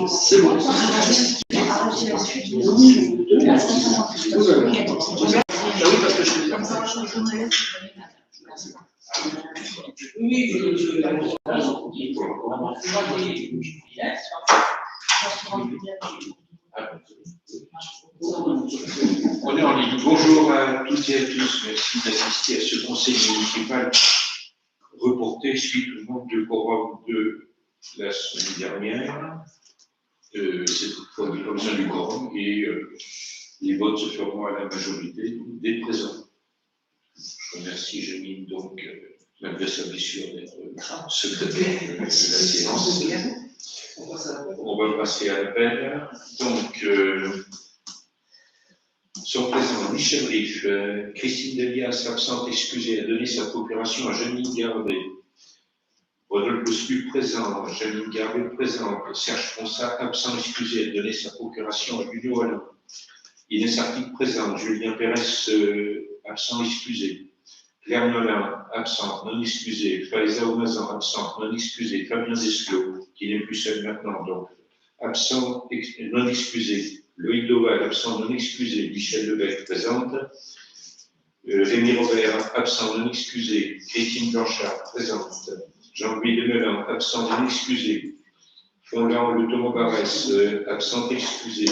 C'est bon. Oui, parce que je suis On est en ligne. Bonjour à toutes et à tous. Merci d'assister à ce conseil municipal reporté suite au manque de quorum de la semaine dernière. Cette fois, il n'y a pas besoin du quorum et les votes se feront à la majorité des présents. Je remercie Janine, donc, malgré sa blessure, d'être secrétaire de la séance. On va passer à l'appel. Donc, sont présents Michel Riff, Christine Delias, absente, excusée, a donné sa coopération à Janine Garbet. Rodolphe Boscu, présent. Janine Garbet, présente. Serge Fonsat, absent, excusé, a donné sa procuration à Ludo Allon. Inès Artic, présente. Julien Pérez, absent, excusé. Claire Nolin, absent, non excusé. Faiza Omazan, absent, non excusé. Fabien Desclos, qui n'est plus seul maintenant, donc, absent, non excusé. Loïc Doval, absent, non excusé. Michel Lebec, présente. Rémi Robert, absent, non excusé. Christine Blanchard, présente. Jean-Louis Demelin, absent, non excusé. Fonlan Le Thomas Barès, absent, excusé.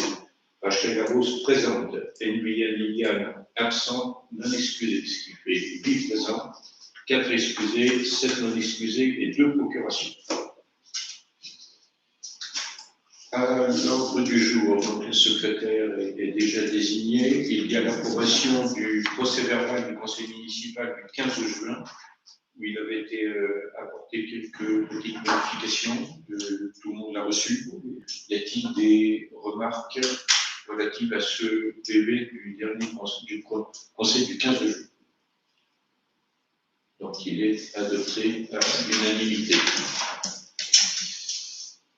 Rachel Larose, présente. Nguyen Liliane, absent, non excusé, ce qui fait 8 présents, 4 excusés, 7 non excusés et 2 procurations. À l'ordre du jour, donc le secrétaire est déjà désigné. Il y a l'approbation du procès-verbal du conseil municipal du 15 juin, où il avait été apporté quelques petites modifications. Tout le monde l'a reçu. Y a-t-il des remarques relatives à ce PV du dernier conseil du 15 juin? Donc il est adopté à l'unanimité.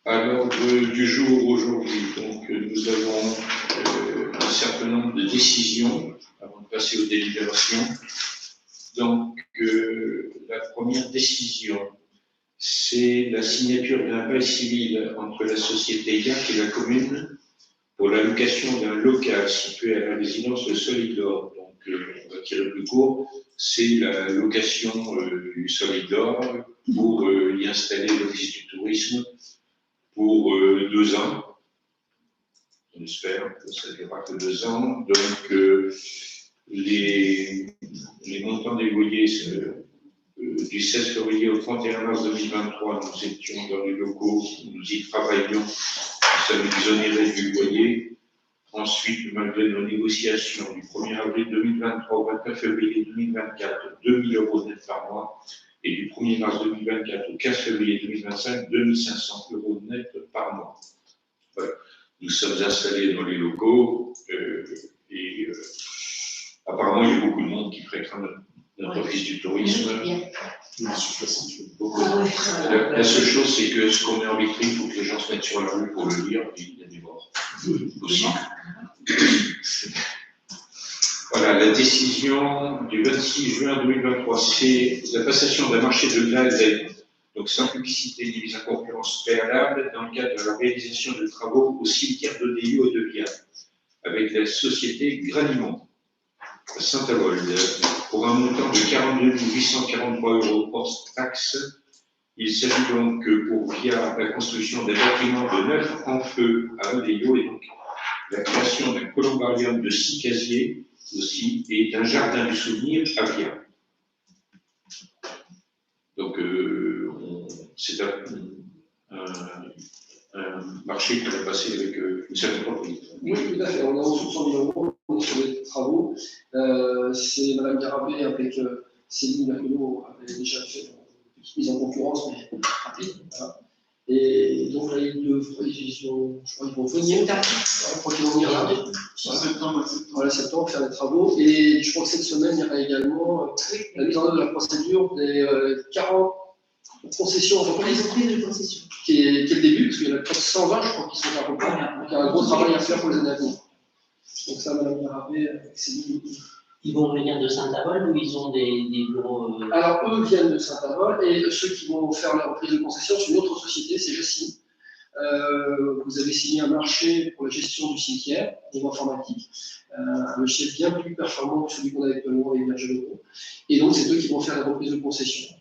À l'ordre du jour aujourd'hui, donc nous avons un certain nombre de décisions avant de passer aux délibérations. Donc la première décision, c'est la signature d'un bail civil entre la société IAC et la commune pour la location d'un local situé à la résidence de Solidor. Donc on va tirer plus court, c'est la location du Solidor pour y installer l'office du tourisme pour 2 ans. On espère que ça ne durera que 2 ans. Donc, les montants des loyers, du 16 février au 31 mars 2023, nous étions dans les locaux, nous y travaillions, nous sommes exonérés du loyer. Ensuite, malgré nos négociations du 1er avril 2023 au 29 février 2024, 2 000 € net par mois, et du 1er mars 2024 au 15 février 2025, 2 500 € net par mois. Voilà. Nous sommes installés dans les locaux et apparemment il y a beaucoup de monde qui fréquente notre office du tourisme. La seule chose, c'est que ce qu'on met en vitrine, il faut que les gens se mettent sur la rue pour le lire, et il y a des morts possible. Voilà, la décision du 26 juin 2023, c'est la passation d'un marché de glace, donc sans publicité ni mise en concurrence préalable, dans le cadre de la réalisation de travaux au cimetière d'Odéo et de Vienne, avec la société Granimont, à Saint-Avold, pour un montant de 42 843 € hors taxe. Il s'agit donc via la construction des bâtiments de 9 en feu à Odéo et donc la création d'un columbarium de 6 casiers aussi et d'un jardin du souvenir à Vienne. Donc, c'est un marché qu'on a passé avec une certaine entreprise. Oui, tout à fait. On est en dessous de 100 000 € sur les travaux. C'est Mme Garabé avec Céline Mermelot avait déjà fait une petite mise en concurrence, mais rapide. Voilà. Et donc là, je crois qu'ils vont venir. Je crois qu'ils vont venir là. Voilà, septembre, faire des travaux. Et je crois que cette semaine, il y aura également la mise en œuvre de la procédure des 40 concessions entreprises. Qui est le début, parce qu'il y en a près de 120, je crois, qui sont à peu près. Donc il y a un gros travail à faire pour les années à venir. Donc ça, Mme Garabé, avec Céline. Ils vont venir de Saint-Avold ou ils ont des bureaux Alors, eux viennent de Saint-Avold et ceux qui vont faire la reprise de concession, c'est une autre société, c'est Jacine. Vous avez signé un marché pour la gestion du cimetière, niveau informatique, un logiciel bien plus performant que celui qu'on a actuellement avec Berger-Lecomte. Et donc, c'est eux qui vont faire la reprise de concession.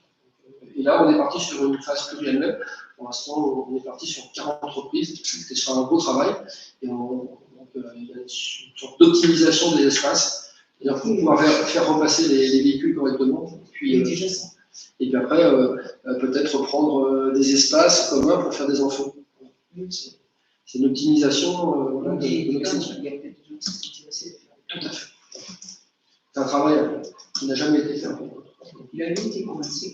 Et là, on est parti sur une phase pluriannuelle. Pour l'instant, on est parti sur 40 entreprises. Ce sera un beau travail. Et il y a une sorte d'optimisation des espaces. C'est-à-dire pour pouvoir faire repasser les véhicules correctement. Et puis après, peut-être prendre des espaces communs pour faire des enfants. C'est une optimisation de l'optimisation. Il y a peut-être des gens qui sont intéressés. Tout à fait. C'est un travail qui n'a jamais été fait. Il a même été commencé.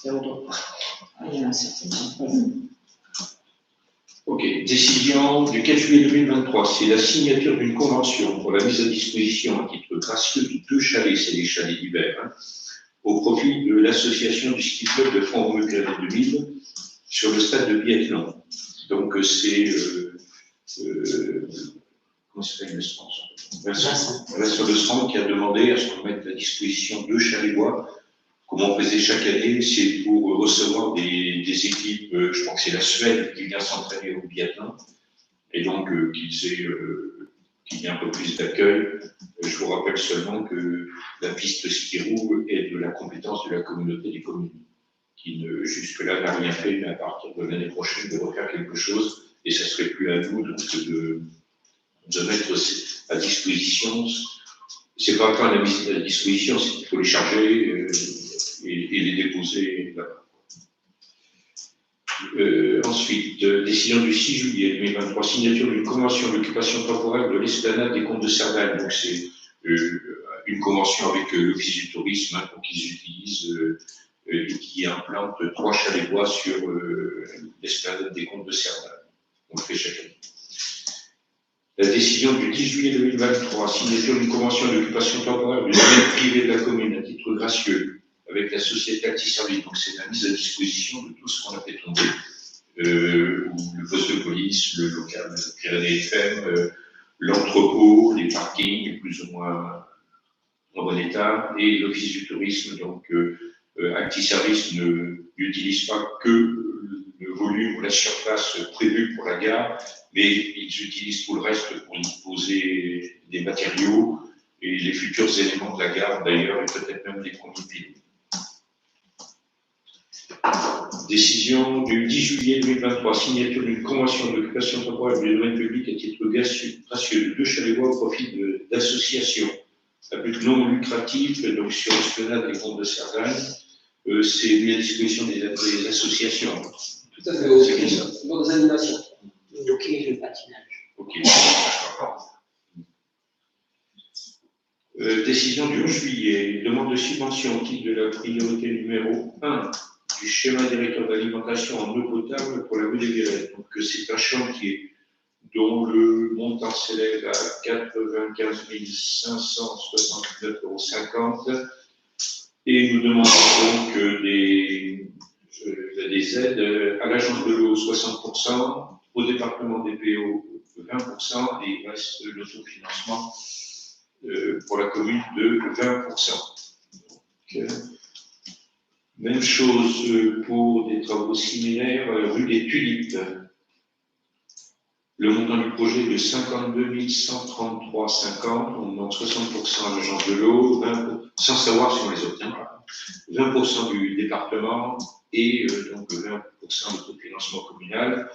Il y a longtemps. Il y en a certains. Ok, décision du 4 juillet 2023, c'est la signature d'une convention pour la mise à disposition à titre gracieux de 2 chalets, c'est les chalets d'hiver, au profit de l'association du ski club de Font-Romeu-Pyrénées 2000 sur le stade de biathlon. Donc c'est comment s'appelle le sponsor Vincent Lestrand qui a demandé à ce qu'on mette à disposition 2 chalets bois. Comme on faisait chaque année, c'est pour recevoir des équipes, je crois que c'est la Suède qui vient s'entraîner au biathlon, et donc qu'il y ait un peu plus d'accueil. Je vous rappelle seulement que la piste ski roue est de la compétence de la communauté des communes, qui jusque-là n'a rien fait, mais à partir de l'année prochaine de refaire quelque chose, et ça ne serait plus à nous donc, de mettre à disposition. C'est pas quand la mise à disposition, c'est qu'il faut les charger et les déposer là-bas. Ensuite, décision du 6 juillet 2023, signature d'une convention d'occupation temporaire de l'esplanade des Comtes de Cerdagne. Donc c'est une convention avec l'Office du tourisme pour qu'ils utilisent et qui implante 3 chalets bois sur l'esplanade des Comtes de Cerdagne. On le fait chaque année. La décision du 10 juillet 2023, signature d'une convention d'occupation temporaire du domaine privé de la commune à titre gracieux avec la société Actiservice. Donc c'est la mise à disposition de tout ce qu'on a fait tomber, le poste de police, le local de Pyrénées FM, l'entrepôt, les parkings plus ou moins en bon état, et l'office du tourisme. Donc Actiservice n'utilise pas que le volume ou la surface prévue pour la gare, mais ils utilisent tout le reste pour y poser des matériaux et les futurs éléments de la gare d'ailleurs, et peut-être même des premiers pilotes. Décision du 10 juillet 2023, signature d'une convention d'occupation temporaire du domaine public à titre gracieux de 2 chalets bois au profit d'associations à but non lucratif, donc sur l'esplanade des Comtes de Cerdagne. C'est mis à disposition des associations. Tout à fait, dans des animations. Ok, le patinage. Ok. Décision du 11 juillet, demande de subvention au titre de la priorité numéro 1 du schéma directeur d'alimentation en eau potable pour la rue des Guérettes. Donc c'est un chantier dont le montant s'élève à 95 569,50 € et nous demandons donc des aides à l'agence de l'eau 60%, au département des PO 20% et il reste l'autofinancement pour la commune de 20%. Donc, même chose pour des travaux similaires, rue des Tulipes. Le montant du projet est de 52 133,50, on demande 60% à l'agence de l'eau, sans savoir si on les obtient, 20% du département et donc 20% d'autofinancement communal.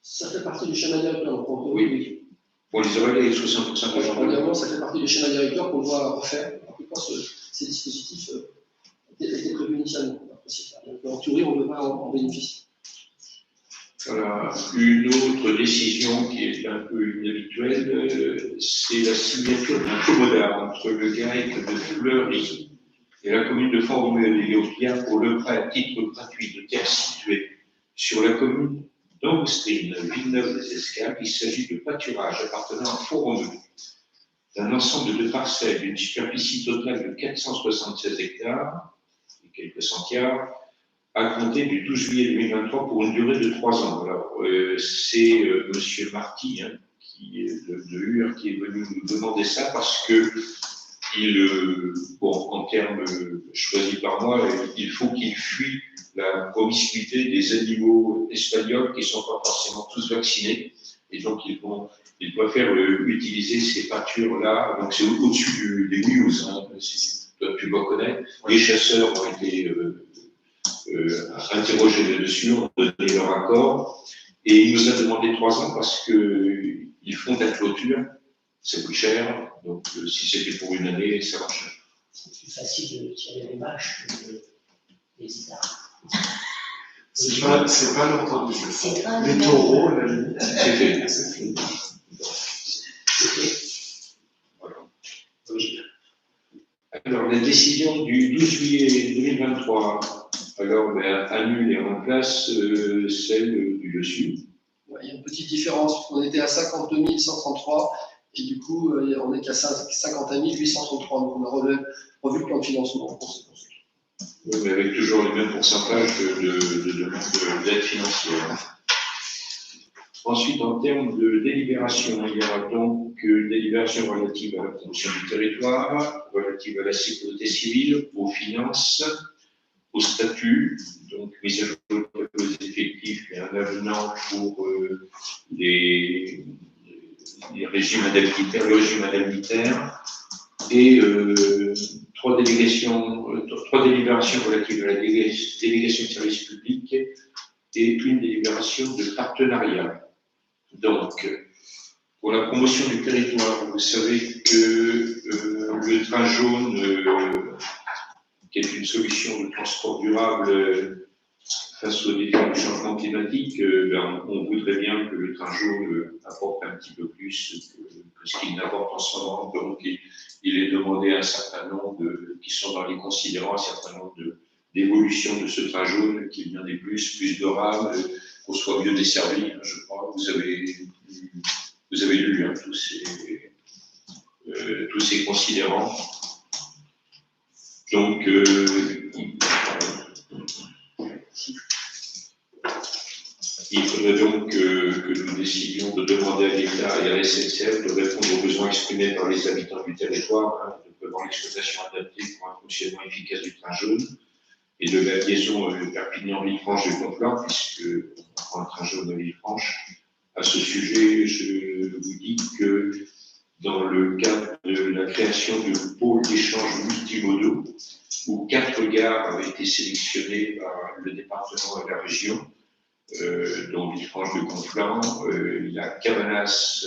Ça fait partie du schéma directeur. Oui. Pour les oreilles, 60% de l'agence de l'eau. Ça fait partie du schéma directeur qu'on doit refaire. Ces dispositifs étaient prévus initialement. En théorie, on ne peut pas en bénéficier. Voilà. Une autre décision qui est un peu inhabituelle, c'est la signature d'un commodard entre le GAEC de Fleury et la commune de Font-Romeu-Pyrénées pour le prêt à titre gratuit de terre située sur la commune d'Angstrine, Villeneuve-des-Escales. Il s'agit de pâturage appartenant à Font-Romeu, d'un ensemble de parcelles d'une superficie totale de 476 hectares et quelques centiares, à compter du 12 juillet 2023 pour une durée de 3 ans. Alors, c'est M. Marty, qui est de Ur, qui est venu nous demander ça parce que en termes choisis par moi, il faut qu'il fuit la promiscuité des animaux espagnols qui ne sont pas forcément tous vaccinés. Et donc, il préfère utiliser ces pâtures-là. Donc, c'est au-dessus des Mouillouzes, hein, toi, tu dois connaître. Les chasseurs ont été interrogés là-dessus, ont donné leur accord. Et il nous a demandé 3 ans parce qu'ils font de la clôture. Ça coûte cher. Donc, si c'était pour une année, ça marche. C'est plus facile de tirer les vaches que les guitares. C'est pas l'ordre du jeu. C'est pas Les taureaux, à la limite. C'est fait. C'est fini. Voilà. Alors, la décision du 12 juillet 2023, annule et remplace celle du dessus. Ouais, il y a une petite différence. On était à 52 133 et du coup, on n'est qu'à 51 833. Donc, on a revu le plan de financement en conséquence. Oui, mais avec toujours les mêmes pourcentages de demande d'aide financière. Ensuite, en termes de délibération, il y aura donc délibération relative à la promotion du territoire, relative à la sécurité civile, aux finances, au statut, donc mise à jour aux effectifs et un avenant pour les régimes indemnitaires, le régime indemnitaire, et 3 délibérations relatives à la délégation de service public et une délibération de partenariat. Donc, pour la promotion du territoire, vous savez que le train jaune, qui est une solution de transport durable face aux défis du changement climatique, on voudrait bien que le train jaune apporte un petit peu plus que ce qu'il n'apporte en ce moment. Donc, il est demandé à un certain nombre qui sont dans les considérants, un certain nombre d'évolutions de ce train jaune, qu'il y en ait plus de rames, qu'on soit mieux desservi. Je crois que vous avez lu hein, tous ces considérants. Donc, il faudrait donc que nous décidions de demander à l'État et à la SNCF de répondre aux besoins exprimés par les habitants du territoire, hein, de prévoir l'exploitation adaptée pour un fonctionnement efficace du train jaune et de la liaison Perpignan-Villefranche de Conflans, puisqu'on prend un train jaune à Villefranche. À ce sujet, je vous dis que dans le cadre de la création de pôles d'échange multimodaux, où 4 gares avaient été sélectionnées par le département et la région, dont Villefranche de Conflans, il y a Cabanas,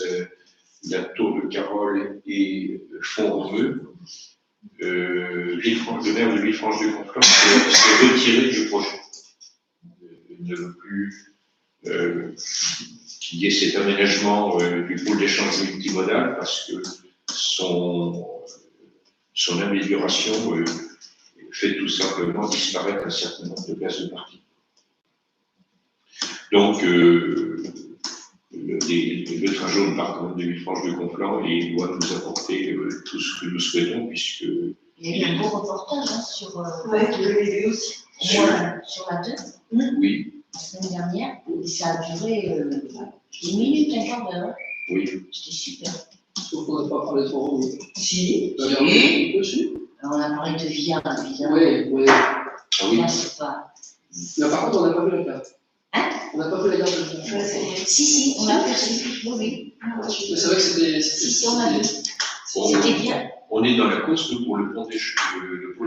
la Tour de Carole et Font-Romeu. Le maire de Villefranche de Conflans s'est retiré du projet. Il ne veut plus qu'il y ait cet aménagement du pôle d'échange multimodal parce que son amélioration fait tout simplement disparaître un certain nombre de places de parking. Donc, le train jaune part quand même de Villefranche de Conflans et il doit nous apporter tout ce que nous souhaitons, puisque. Il y a eu un beau reportage hein, sur. Ouais, je l'ai vu aussi. Sur la 2, Oui, la semaine dernière, et ça a duré 10 minutes, un quart d'heure. oui. C'était super. Sauf qu'on n'a pas parlé trop haut. Si. Vous avez regardé dessus? Alors, on a parlé de Via, évidemment. Oui. Ah oui. Là, c'est pas. Mais par contre, on n'a pas vu la carte. Hein? On n'a pas vu la carte de la Si, on a fait. Oui. Mais c'est vrai que c'était. Si, on a vu. C'était bien. On est dans la course pour le pôle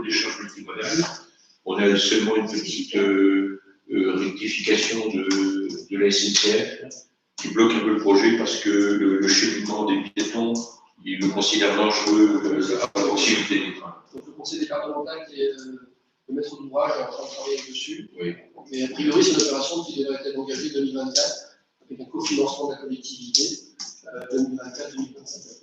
d'échange multimodal. On a seulement une petite rectification de la SNCF qui bloque un peu le projet parce que le cheminement des piétons, il le considère dangereux à proximité des trains. Donc, le conseil départemental qui est le maître d'ouvrage est en train de travailler dessus. Oui. Mais a priori, c'est une opération qui devrait être engagée en 2024 avec un cofinancement de la collectivité 2024-2025.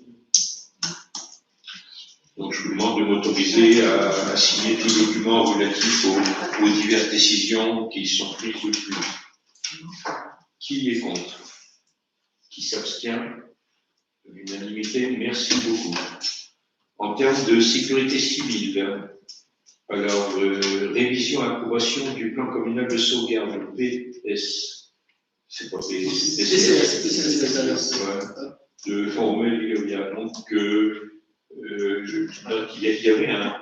Donc je vous demande de m'autoriser à signer tout document relatif aux diverses décisions qui sont prises depuis. Qui est contre? Qui s'abstient? L'unanimité, merci beaucoup. En termes de sécurité civile, alors révision et approbation du plan communal de sauvegarde, le PS. C'est pas PS. PCS. De former, il y a donc Je note qu'il y avait un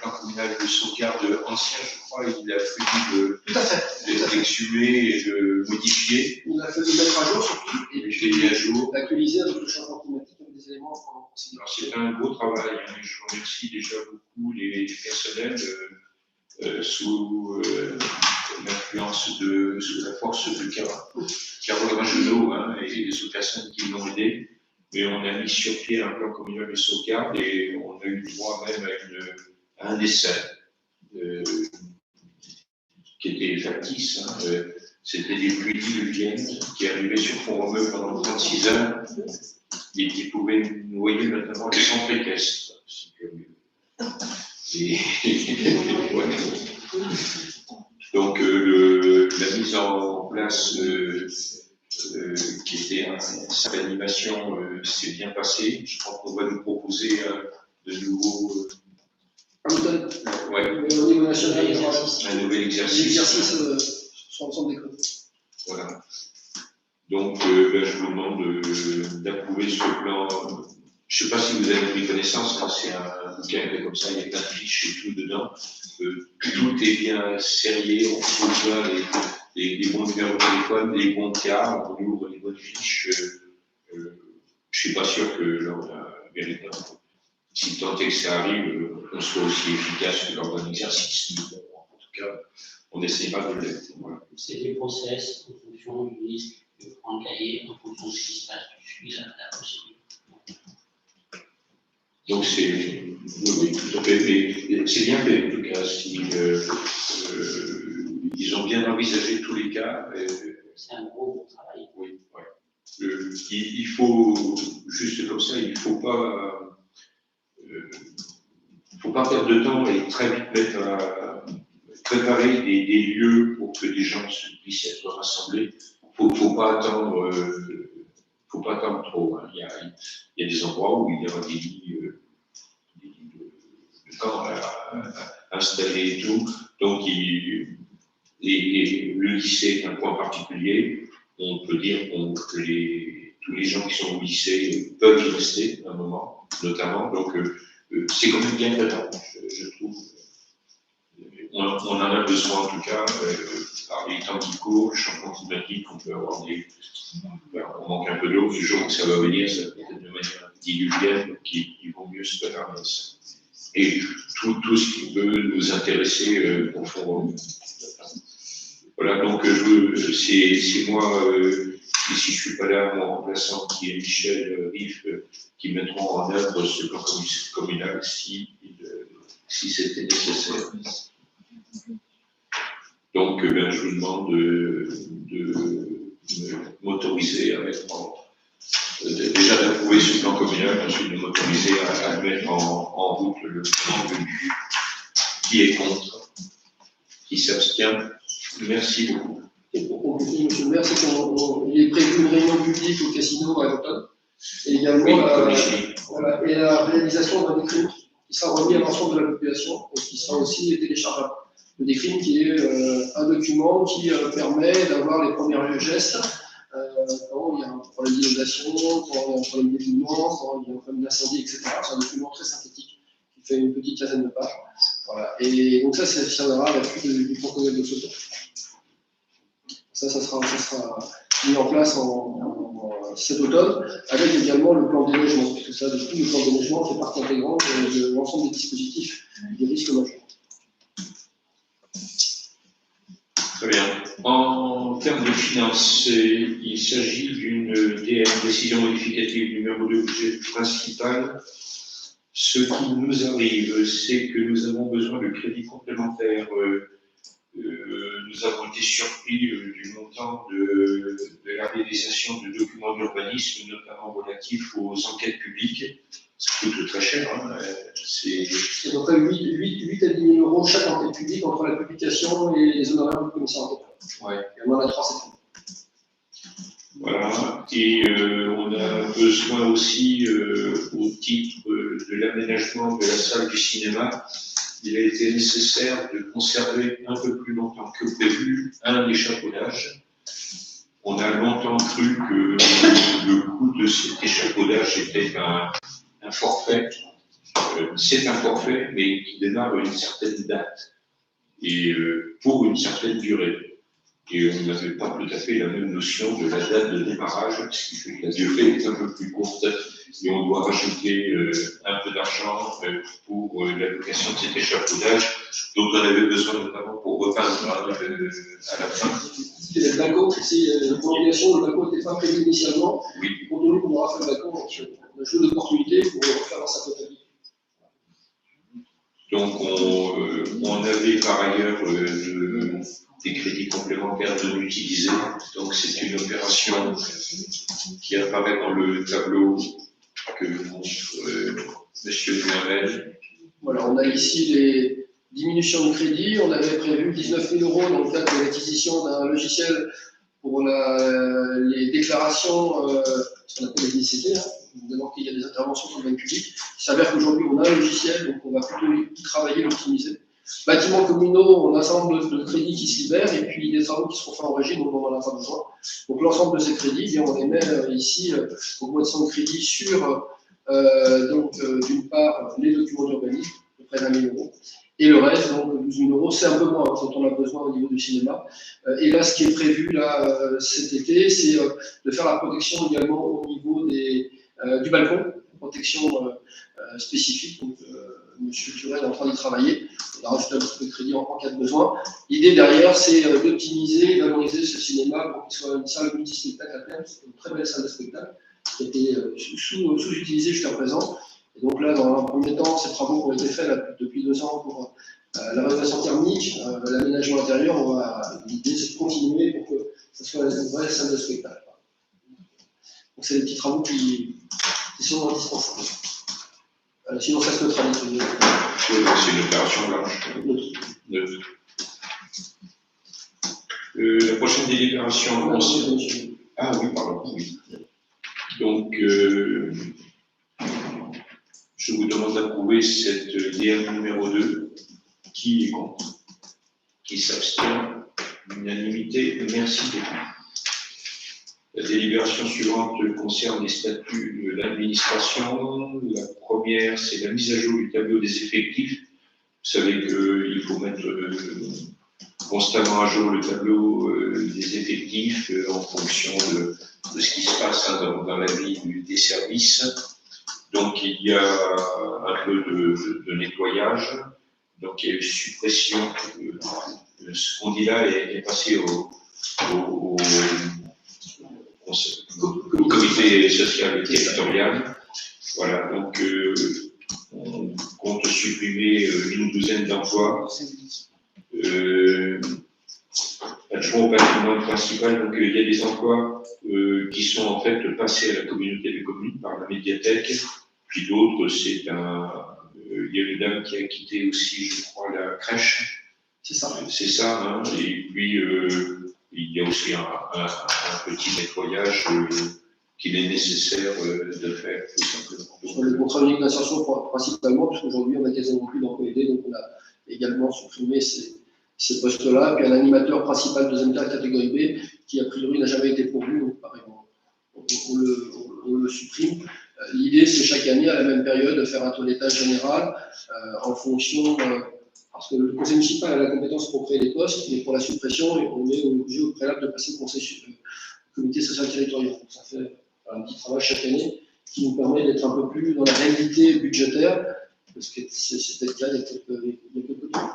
plan communal de sauvegarde ancien, je crois, il a fallu Tout à fait. d'exhumer et de modifier. Il a fallu mettre à jour surtout, Et je l'ai mis à jour. d'actualiser avec le changement climatique comme des éléments en Alors considération. c'est un beau travail, hein, et je remercie déjà beaucoup les personnels sous l'influence sous la force de Carole Ragenot, hein, et les autres personnes qui l'ont aidé. Mais on a mis sur pied un plan communal de sauvegarde et on a eu le droit même à un essai qui était factice. Hein, c'était des pluies diluviennes qui arrivaient sur Font-Romeu pendant 36 heures et qui pouvaient noyer notamment les centres équestres. Ouais. Donc la mise en place qui était cette animation s'est bien passée. Je crois qu'on va nous proposer de nouveaux Au niveau national, il y aura un nouvel exercice. l'exercice sur l'ensemble des codes. Voilà. Donc, je vous demande d'approuver ce plan. Je ne sais pas si vous avez pris connaissance, hein, c'est un bouquin comme ça, il y a plein de fiches et tout dedans. Tout est bien serré, on trouve là les bons numéros de téléphone, les bons cas, on ouvre les bonnes fiches. Je ne suis pas sûr que lors d'un véritable, si tant est que ça arrive, on soit aussi efficace que lors d'un exercice. En tout cas, on essaiera de l'être. Voilà. C'est des process en fonction du risque de prendre le cahier, en fonction de ce qui se passe, tu suis la procédure. Donc c'est, oui, tout à fait, mais c'est bien fait en tout cas, si ils ont bien envisagé tous les cas. C'est un gros travail. Oui, ouais. Il faut, juste comme ça, il ne faut pas perdre de temps et très vite mettre à préparer des lieux pour que les gens puissent être rassemblés. Faut pas attendre trop. Hein. Il y a des endroits où il y aura des lits de camp à installer et tout. Donc, le lycée est un point particulier. On peut dire que tous les gens qui sont au lycée peuvent y rester un moment, notamment. Donc, c'est quand même bien présent, je trouve. On en a besoin, en tout cas, par les temps qui courent, le changement climatique, on peut avoir on manque un peu d'eau, du jour où ça va venir, ça peut être de manière diluvienne, donc il vaut mieux se préparer à ça. Et tout ce qui peut nous intéresser au fond. Voilà, donc c'est moi, et si je ne suis pas là, mon remplaçant qui est Michel Riff, qui mettront en œuvre ce plan communal si c'était nécessaire. Donc, je vous demande de m'autoriser à mettre déjà d'approuver ce plan communal, ensuite de m'autoriser à mettre en route le plan de vue. Qui est contre? Qui s'abstient? Merci beaucoup. Et pour compléter, monsieur le maire, c'est qu'il est prévu une réunion publique au casino à l'automne. Et également la réalisation d'un décret qui sera remis à l'ensemble de la population et qui sera aussi téléchargeable. Le décret qui est un document qui permet d'avoir les premiers gestes quand il y a un problème d'inondation, quand il y a un problème d'éboulement, quand il y a un problème d'incendie, etc. C'est un document très synthétique qui fait une petite quinzaine de pages. Voilà. Et donc ça servira à l'appui du protocole de sauvetage. Ça sera mis en place cet automne, avec également le plan de déneigement, puisque ça, du coup, le plan de déneigement fait partie intégrante de l'ensemble des dispositifs des risques majeurs. Très bien. En termes de finances, il s'agit d'une décision modificative numéro 2 budget principal. Ce qui nous arrive, c'est que nous avons besoin de crédits complémentaires. Nous avons été surpris du montant de la réalisation de documents d'urbanisme, notamment relatifs aux enquêtes publiques. Ça coûte très cher. Hein. C'est à peu près 8 à 10 000 euros chaque enquête publique entre la publication et les honoraires du commissaire enquêteur. Ouais. Et on en a 3 cette année. Voilà. Et on a besoin aussi, au titre de l'aménagement de la salle du cinéma, il a été nécessaire de conserver un peu plus longtemps que prévu un échafaudage. On a longtemps cru que le coût de cet échafaudage était un forfait. C'est un forfait, mais qui démarre à une certaine date et pour une certaine durée. Et on n'avait pas tout à fait la même notion de la date de démarrage, ce qui fait que la durée est un peu plus courte et on doit rajouter un peu d'argent pour l'allocation de cet échafaudage dont on avait besoin notamment pour repeindre à la fin. Le Balco, c'est la prolongation, le Balco n'était pas prévu initialement. Oui. Pour nous, on aura fait le Balco, on a joué l'opportunité pour refaire dans sa totalité. Donc on avait par ailleurs des crédits complémentaires non utilisés. Donc c'est une opération qui apparaît dans le tableau que montre Monsieur Duhamel. Voilà, on a ici les diminutions de crédit. On avait prévu 19 000 € dans le cadre de l'acquisition d'un logiciel pour les déclarations, ce qu'on appelle les ICT, évidemment qu'il y a des interventions sur le domaine public. Il s'avère qu'aujourd'hui, on a un logiciel, donc on va plutôt y travailler, l'optimiser. Bâtiments communaux, on a un certain nombre de crédits qui se libèrent, et puis des travaux qui seront faits en régie, donc on n'en a pas besoin. Donc l'ensemble de ces crédits, bien, on les met ici, augmentation de crédit sur, d'une part, les documents d'urbanisme, de près d'1 000 €, et le reste, donc 12 000 €, c'est un peu moins dont on a besoin au niveau du cinéma. Et là, ce qui est prévu là, cet été, c'est de faire la protection également au niveau du balcon, protection spécifique. Donc, M. Turel est en train d'y travailler. On a rajouté un petit peu de crédit en cas de besoin. L'idée derrière, c'est d'optimiser et valoriser ce cinéma pour qu'il soit une salle multi-spectacle à terme. C'est une très belle salle de spectacle qui a été sous-utilisée jusqu'à présent. Et donc là, dans un premier temps, ces travaux qui ont été faits là, depuis 2 ans pour la rénovation thermique, l'aménagement intérieur, l'idée c'est de continuer pour que ce soit une vraie salle de spectacle. Donc c'est des petits travaux qui sont indispensables. Sinon ça se neutralise. C'est une opération blanche. La prochaine délibération concerne... Ah oui, pardon, oui. Donc, je vous demande d'approuver cette DM numéro 2. Qui est contre? Qui s'abstient? Unanimité. Merci beaucoup. La délibération suivante concerne les statuts de l'administration. La première, c'est la mise à jour du tableau des effectifs. Vous savez qu'il faut mettre constamment à jour le tableau des effectifs en fonction de ce qui se passe dans la vie des services. Donc il y a un peu de nettoyage. Donc il y a une suppression. Ce qu'on dit là est passé au comité social et territorial. Voilà, donc on compte supprimer une douzaine d'emplois. Adjoint au patrimoine principal, donc il y a des emplois qui sont en fait passés à la communauté de communes par la médiathèque, puis d'autres, il y a une dame qui a quitté aussi, je crois, la crèche. C'est ça. C'est ça, hein, et puis il y a aussi un petit nettoyage qu'il est nécessaire de faire, tout simplement. Sur le contrat unique d'insertion, principalement, parce qu'aujourd'hui, on a quasiment plus d'emplois aidés, donc on a également supprimé ces postes-là. Puis un animateur principal deuxième catégorie B, qui a priori n'a jamais été pourvu, donc pareil, on le supprime. L'idée, c'est chaque année, à la même période, de faire un toilettage général en fonction, parce que le conseil municipal a la compétence pour créer des postes, mais pour la suppression, on est obligé au préalable de passer au comité social territorial. Donc ça fait un petit travail chaque année qui nous permet d'être un peu plus dans la réalité budgétaire, parce que c'était le cas il y a quelques temps.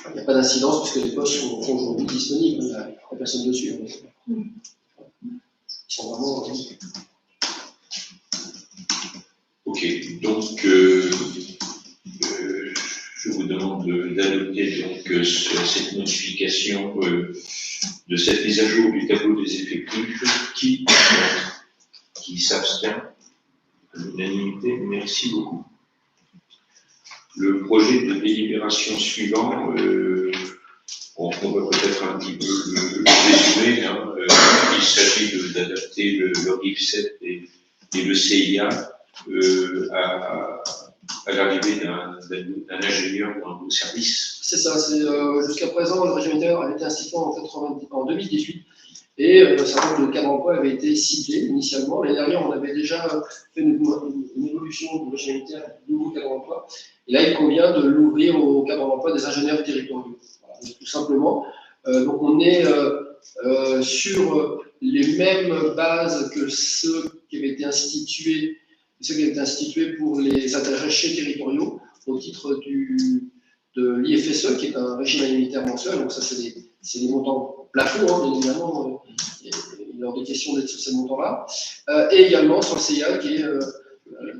Il n'y a pas d'incidence puisque les postes sont aujourd'hui disponibles, il n'y a personne dessus. Ils sont vraiment... Ok, donc je vous demande d'adopter donc cette modification de cette mise à jour du tableau des effectifs. Qui s'abstient? L'unanimité, merci beaucoup. Le projet de délibération suivant, on va peut-être un petit peu le résumer. Hein, il s'agit d'adapter le RIF 7 et le CIA à l'arrivée d'un ingénieur dans vos services. C'est ça, jusqu'à présent, le régime militaire avait été institué en 2018 et un certain nombre de cas d'emploi avaient été ciblés initialement. L'année dernière, on avait déjà fait une évolution du régime militaire, de nouveaux cadres d'emploi. Et là, il convient de l'ouvrir au cadre d'emploi des ingénieurs territoriaux. Voilà, tout simplement. Donc, on est sur les mêmes bases que ceux qui avaient été institués pour les attachés territoriaux au titre de l'IFSE, qui est un régime alimentaire mensuel. Donc ça, c'est des montants plafonds, hein, bien évidemment. Il est hors de question d'être sur ces montants-là. Et également sur le CIA, qui est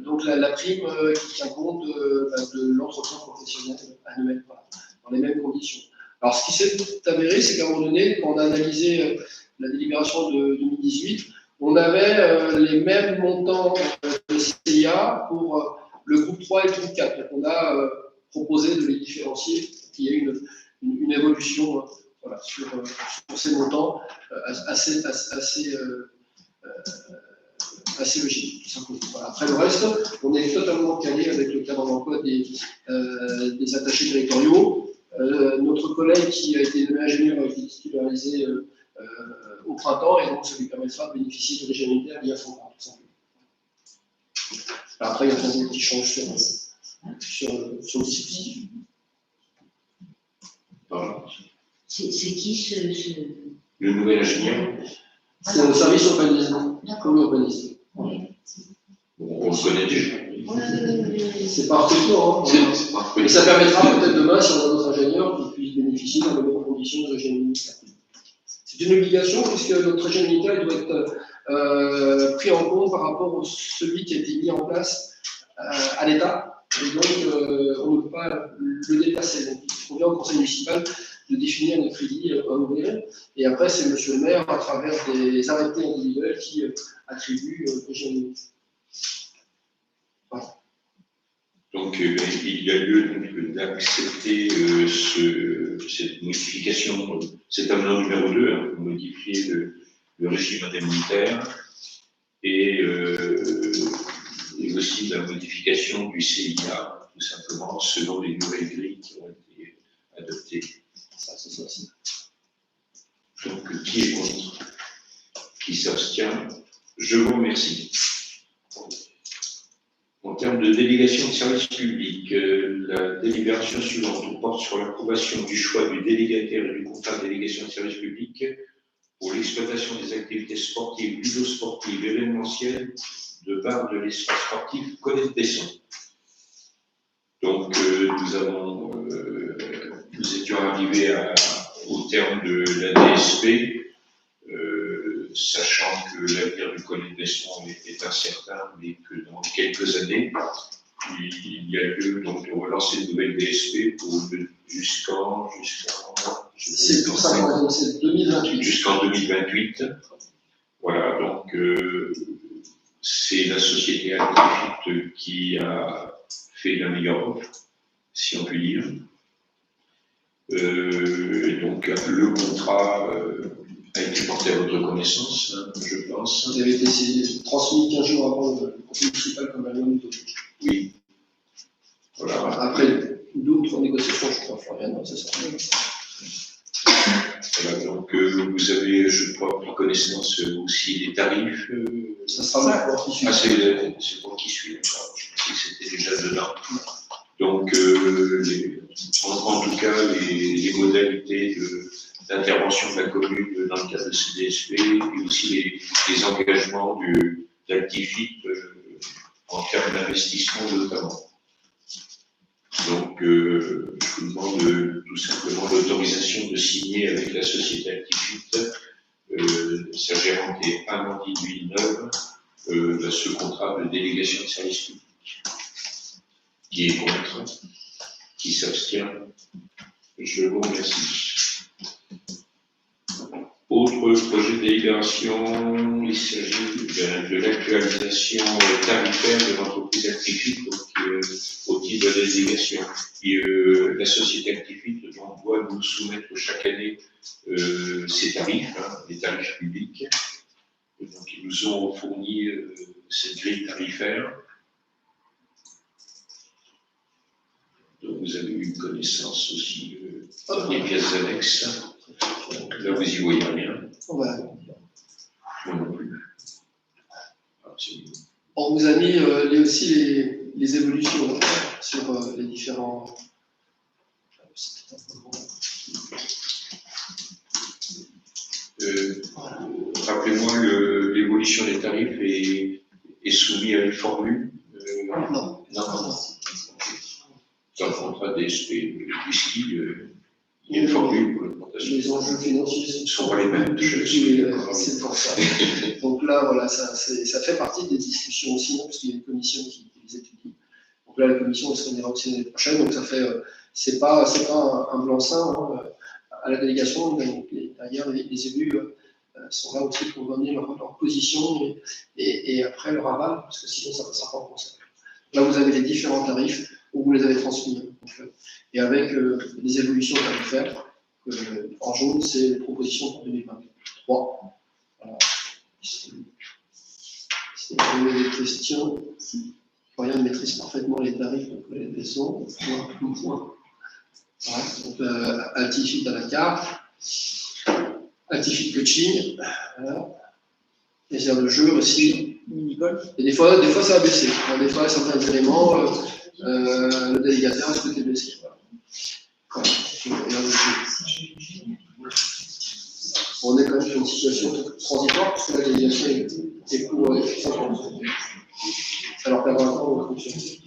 donc la prime qui tient compte de l'entretien professionnel annuel, voilà, dans les mêmes conditions. Alors, ce qui s'est avéré, c'est qu'à un moment donné, quand on a analysé la délibération de 2018, on avait les mêmes montants de CIA pour le groupe 3 et le groupe 4. Donc, on a proposé de les différencier, qu'il y ait une évolution voilà, sur ces montants assez logique, tout simplement. Voilà. Après le reste, on est totalement calé avec le cadre d'emploi des attachés territoriaux. Notre collègue qui a été nommé ingénieur a été titularisé au printemps et donc ça lui permettra de bénéficier du régime militaire via son grade, tout simplement. Après, il y a un petit change sur le dispositif. Voilà. C'est qui Le nouvel ingénieur, C'est le service urbanisme, comme urbanisme. Oui. on le connaît déjà. C'est pas recrutement, hein. C'est parfait. Et ça permettra peut-être demain, si on a d'autres ingénieurs, qu'ils puissent bénéficier dans les meilleures conditions du régime militaire. C'est une obligation puisque notre régime militaire doit être pris en compte par rapport à celui qui a été mis en place à l'État. Et donc, on ne peut pas le déplacer. Donc, il convient au conseil municipal de définir les crédits à ouvrir. Et après, c'est monsieur le maire, à travers des arrêtés individuels, qui attribue le régime militaire. Voilà. Donc, il y a lieu d'accepter cette modification, cet amendement numéro 2, hein, pour modifier le régime indemnitaire et aussi la modification du CIA, tout simplement, selon les nouvelles grilles qui ont été adoptées. Ça, c'est ça aussi. Donc, qui est contre? Qui s'abstient? Je vous remercie. En termes de délégation de service public, la délibération suivante porte sur l'approbation du choix du délégataire et du contrat de délégation de service public pour l'exploitation des activités sportives, ludo-sportives, événementielles de bar de l'espace sportif Colette-Besson. Donc, nous étions arrivés au terme de la DSP, sachant que l'avenir du Colette-Besson est incertain, mais que dans quelques années, il y a lieu donc de relancer une nouvelle DSP jusqu'en C'est pour ça qu'on a c'est 2028. Jusqu'en 2028. Voilà, donc c'est la société Actifit qui a fait la meilleure offre, si on peut dire. Et donc le contrat a été porté à votre connaissance, hein, je pense. Vous avez été transmis 15 jours avant le conseil municipal comme la loi du taux. Oui. Voilà. Après d'autres négociations, je crois, Florian, c'est ça. Voilà, donc vous avez, je crois, pris connaissance aussi des tarifs. Ça sera pour qui suit. Ah, c'est pour qui suit, d'accord. Je pensais que c'était déjà dedans. Donc, en tout cas, les modalités d'intervention de la commune dans le cadre de ce DSP et aussi les engagements d'Actifit en termes d'investissement notamment. Donc, je vous demande tout simplement l'autorisation de signer avec la société Actifit, sa gérante est Amandine Villeneuve, ce contrat de délégation de service public. Qui est contre? Qui s'abstient? Je vous remercie. Autre projet de délibération, il s'agit de l'actualisation tarifaire de l'entreprise Actifit au titre de la délégation. Et, la société Actifit doit nous soumettre chaque année ses tarifs, hein, les tarifs publics. Et donc, ils nous ont fourni cette grille tarifaire. vous avez eu connaissance aussi des pièces annexes. Là, vous y voyez rien. Voilà. Moi non plus. Absolument. On vous a mis aussi les évolutions sur les différents. Rappelez-moi, l'évolution des tarifs est soumise à une formule. Non. Non. Dans le contrat du style, il y a une formule pour l'augmentation. Les enjeux financiers ne sont pas les mêmes. C'est pour ça. Donc là, voilà, ça fait partie des discussions aussi, parce qu'il y a une commission qui les étudie. Donc là, la commission elle se réunira aussi l'année prochaine. Donc ça fait, c'est pas un blanc-seing à la délégation. Donc, d'ailleurs, les élus sont là aussi pour donner leur position et après leur aval, parce que sinon ça ne passera pas en conseil. Là, vous avez les différents tarifs où vous les avez transmis. Donc, et avec les évolutions tarifaires, en jaune, c'est les propositions pour 2023. Voilà. Si vous avez des questions, Florian maîtrise parfaitement les tarifs, donc les leçons, point. Voilà. Donc, Altifit à la carte, Altifit coaching, voilà. Les aires de jeu aussi. Et des fois, ça a baissé. Des fois, certains éléments, le délégataire a souhaité baisser. Voilà. On est quand même sur une situation transitoire, parce que la délégation est pour 5 ans. Ça leur permet encore de fonctionner.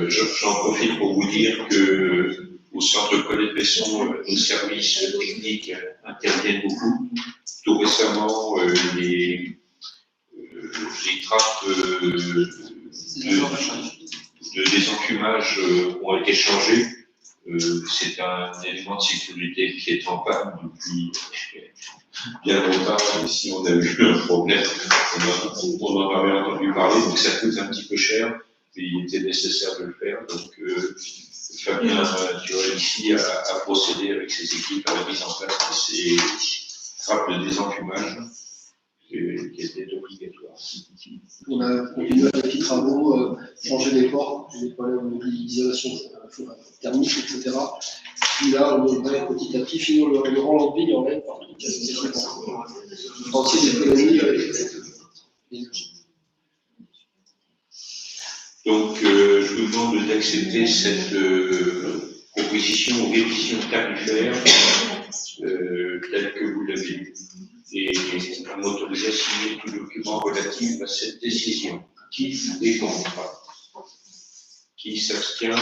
J'en profite pour vous dire que au centre Colette Besson, nos services techniques interviennent beaucoup. Tout récemment, les trappes de désenfumage ont été changées. C'est un élément de sécurité qui est en panne depuis bien longtemps. Et si on a eu un problème, on en avait entendu parler, donc ça coûte un petit peu cher, mais il était nécessaire de le faire. Donc Fabien ici a procédé avec ses équipes à la mise en place de ces trappes de désenfumage qui étaient obligatoires. On a continué avec les travaux, changer les portes, des problèmes d'isolation thermique, etc. Puis là, on devrait petit à petit finir le rang lamping en LED par toutes les équipes en d'économie avec l'énergie. Donc, je vous demande d'accepter cette proposition ou révision tarifaire telle que vous l'avez lue et à m'autoriser à signer tout document relatif à cette décision. Qui est contre? Qui s'abstient?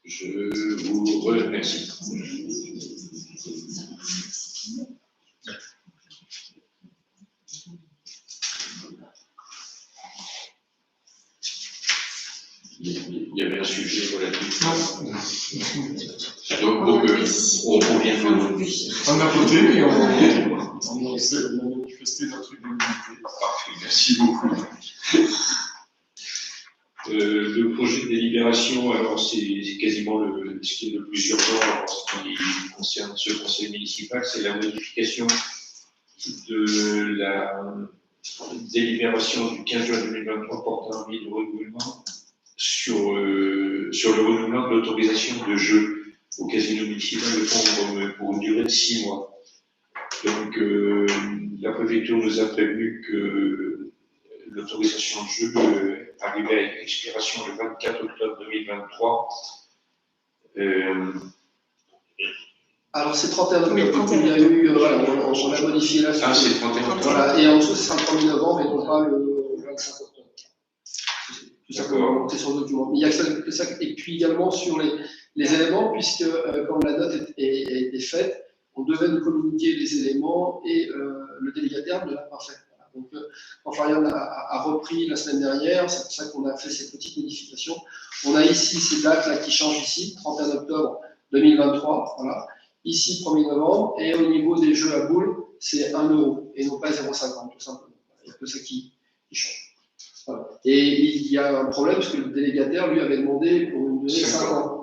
Je vous remercie. Il y avait un sujet relatif. Donc on revient de nous. On a voté et on a manifesté notre unanimité. Parfait, merci beaucoup. Le projet de délibération, alors c'est quasiment ce qui est le plus urgent en ce qui concerne ce conseil municipal, c'est la modification de la délibération du 15 juin 2023 portant avis de renouvellement sur le renouvellement de l'autorisation de jeu au casino municipal de Pont pour une durée de 6 mois. Donc la préfecture nous a prévenu que l'autorisation de jeu arrivait à expiration le 24 octobre 2023. Alors c'est 31 octobre, il y a eu, voilà, on a modifié là. Ah, c'est 31 octobre. Voilà, et en dessous, ce sera le 1er novembre et non pas le 25 octobre. Tout ça, c'est sur le document. Mais il y a que ça, et puis également sur les éléments, puisque quand la note a été faite, on devait nous communiquer les éléments et le délégataire ne l'a pas fait. Voilà. Donc, quand Florian a repris la semaine dernière, c'est pour ça qu'on a fait cette petite modification. On a ici ces dates-là qui changent ici, 31 octobre 2023, voilà. Ici, 1er novembre, et au niveau des jeux à boules, c'est 1 € et non pas 0,50, tout simplement. Il n'y a que ça qui change. Voilà. Et il y a un problème, parce que le délégataire, lui, avait demandé pour une durée de 5 ans.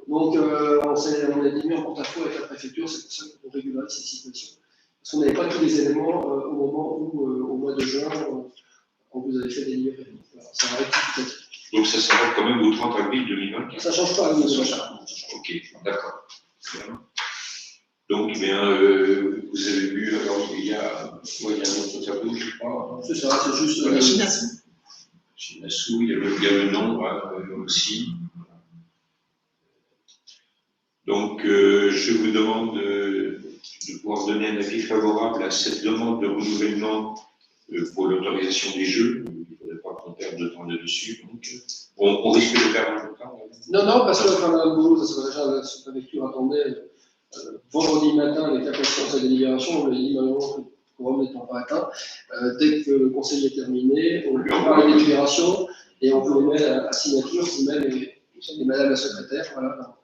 Donc, on a été mis en porte-à-faux avec la préfecture, c'est pour ça qu'on régularise cette situation. Parce qu'on n'avait pas tous les éléments au moment où, au mois de juin, on vous avait fait délivrer. Voilà, ça va rectificatif. Donc ça s'arrête quand même au 30 avril 2024. Ça ne change pas le charte. Ok, d'accord. Donc, eh bien, vous avez vu, alors il y a un autre tableau, je crois. C'est ça, c'est juste. Chinassou, il y a le nom aussi. Donc, je vous demande de pouvoir donner un avis favorable à cette demande de renouvellement pour l'autorisation des jeux. Il ne faudrait pas qu'on perde de temps là-dessus. Donc, on risque de perdre le temps. Non, parce que Mme Boulot, ça déjà, cette lecture attendait vendredi matin avec la conscience de la délibération. On lui a dit malheureusement que le quorum n'étant pas atteint. Dès que le conseil est terminé, on lui prépare la délibération et on peut les mettre à signature, si même et Madame la secrétaire. Voilà.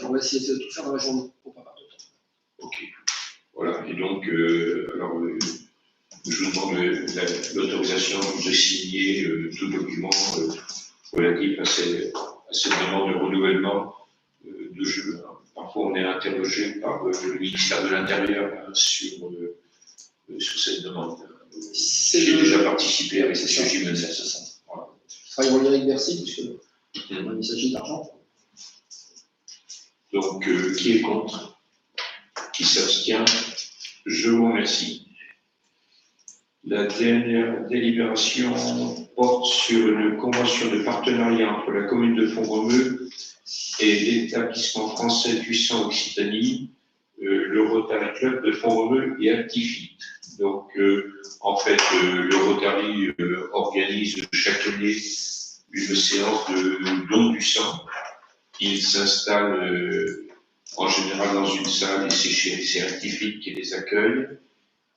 On va essayer de tout faire dans la journée pour pas perdre de temps. Ok. Voilà. Et donc, alors, je vous demande l'autorisation de signer tout document relatif à cette demande de renouvellement de jeu. Parfois, on est interrogé par le ministère de l'Intérieur sur cette demande. J'ai déjà participé avec M. Jimenez. Voilà. Je travaille en lien avec Bercy, puisqu'il s'agit d'argent. Donc, qui est contre? Qui s'abstient? Je vous remercie. La dernière délibération porte sur une convention de partenariat entre la commune de Font-Romeu et l'établissement français Puissant Occitanie, le Rotary Club de Font-Romeu et Actifit. Donc, en fait, le Rotary organise chaque année une séance de don du sang. Il s'installe en général dans une salle et c'est Actifit qui les accueille.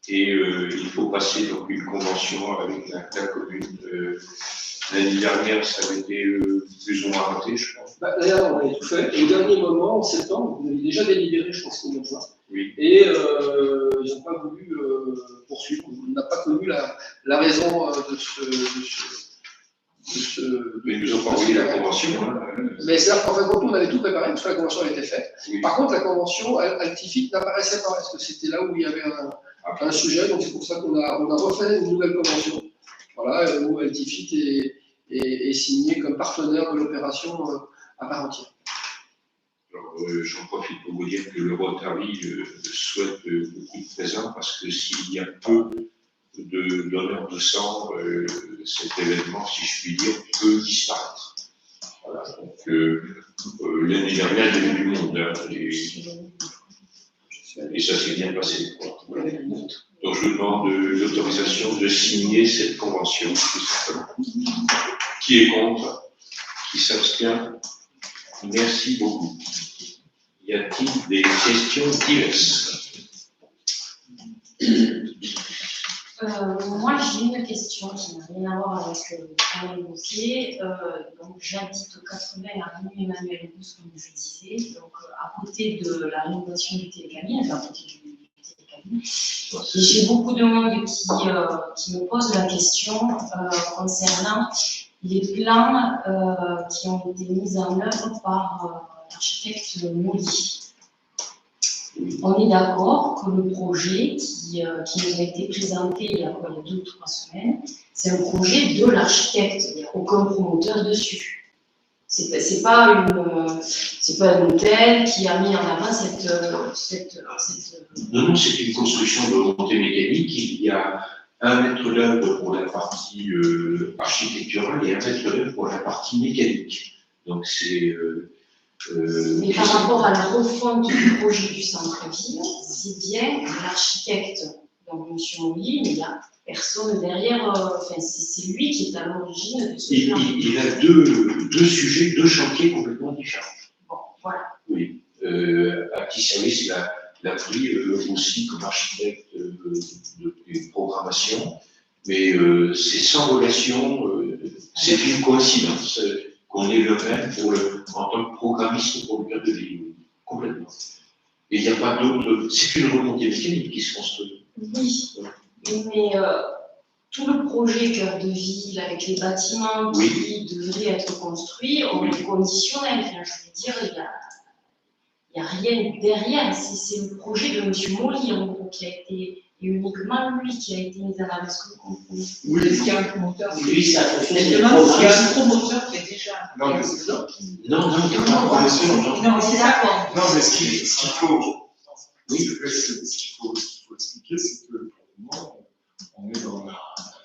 Et il faut passer donc une convention avec la commune. L'année dernière, ça avait été plus ou moins raté, je pense. D'ailleurs, on avait tout fait. Et au dernier moment, en septembre, vous avez déjà délibéré, je pense, au mois de juin. Oui. Et ils n'ont pas voulu poursuivre. On n'a pas connu la raison de Mais ils nous ont pas envoyé la convention. Hein. Mais c'est-à-dire qu'en fait, on avait tout préparé parce que la convention avait été faite. Oui. Par contre, la convention Actifit n'apparaissait pas parce que c'était là où il y avait un sujet. Donc c'est pour ça qu'on a refait une nouvelle convention. Voilà, où Actifit est signé comme partenaire de l'opération à part entière. Alors, j'en profite pour vous dire que le Rotary souhaite beaucoup de présents parce que s'il y a peu de donneurs de sang, cet événement, si je puis dire, peut disparaître. Voilà, donc l'année dernière, il y a eu du monde, hein, et ça s'est bien passé. Donc je vous demande l'autorisation de signer cette convention, tout simplement. Qui est contre? Qui s'abstient? Merci beaucoup. Y a-t-il des questions diverses? Moi, j'ai une question qui n'a rien à voir avec le dossier. Donc, j'habite au 80 à rue Emmanuel Bousse, comme je disais, donc à côté de la rénovation du télécabine, enfin à côté du télécabine. Et j'ai beaucoup de monde qui me pose la question concernant les plans qui ont été mis en œuvre par l'architecte Molly. On est d'accord que le projet qui nous a été présenté il y a 2 ou 3 semaines, c'est un projet de l'architecte, il n'y a aucun promoteur dessus. C'est pas un hôtel qui a mis en avant cette... Non, c'est une construction de remontée mécanique. Il y a 1 mètre d'œuvre pour la partie architecturale et 1 mètre d'œuvre pour la partie mécanique. Donc c'est... Mais par rapport à la refonte du projet du centre-ville, c'est bien l'architecte, donc M. Molly, mais il n'y a personne derrière, c'est lui qui est à l'origine de ce plan. Il a deux sujets, 2 chantiers complètement différents. Bon, voilà. Oui. Actis Service l'a pris aussi comme architecte de programmation, mais c'est sans relation, c'est une coïncidence. Qu'on est le même en tant que programmiste pour le cœur de ville, complètement. Et il n'y a pas d'autre. C'est une remontée mécanique qui se construit. Oui, mais tout le projet cœur de ville, avec les bâtiments qui devraient être construits, on est conditionnel. Enfin, je veux dire, il n'y a rien derrière. C'est le projet de M. Molly, en gros, qui a été et uniquement lui qui a été mis en avant. Est-ce que vous comprenez? Oui, Est-ce qu'il y a un promoteur? Lui, sa fonction, c'est Je le demande s'il y a un programme. promoteur qui est déjà. Non, mais Non, il n'y a pas de promotion, non. Non, c'est d'accord. non, mais ce qu'il faut, Oui. ce qu'il faut expliquer, c'est que pour le moment, on est dans la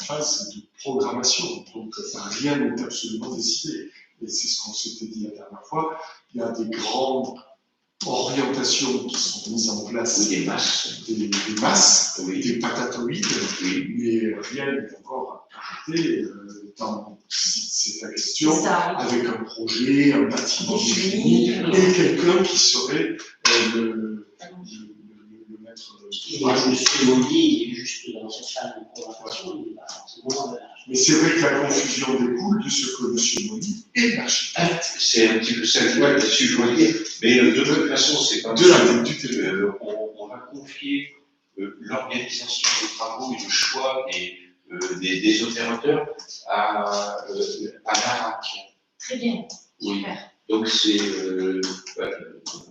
phase de programmation, donc rien n'est absolument décidé. Et c'est ce qu'on s'était dit la dernière fois, il y a des grandes orientations qui sont mises en place, Oui, des masses. des masses, Oui. des patatoïdes, Oui. mais rien n'est encore arrêté si c'est la question, C'est ça. avec un projet, un bâtiment défini, et quelqu'un qui serait le maître Et moi, je me suis mobile, il est juste dans cette phase de programmation, il n'est pas forcément. Mais c'est vrai que la confusion découle de ce que M. Moni est l'architecte. C'est un petit peu ça que je voulais là-dessus, je voulais dire. Mais de toute façon, c'est pas De la du territoire. on va confier l'organisation des travaux et le choix des opérateurs à l'ARAC. Très bien. Oui. Super. Donc c'est,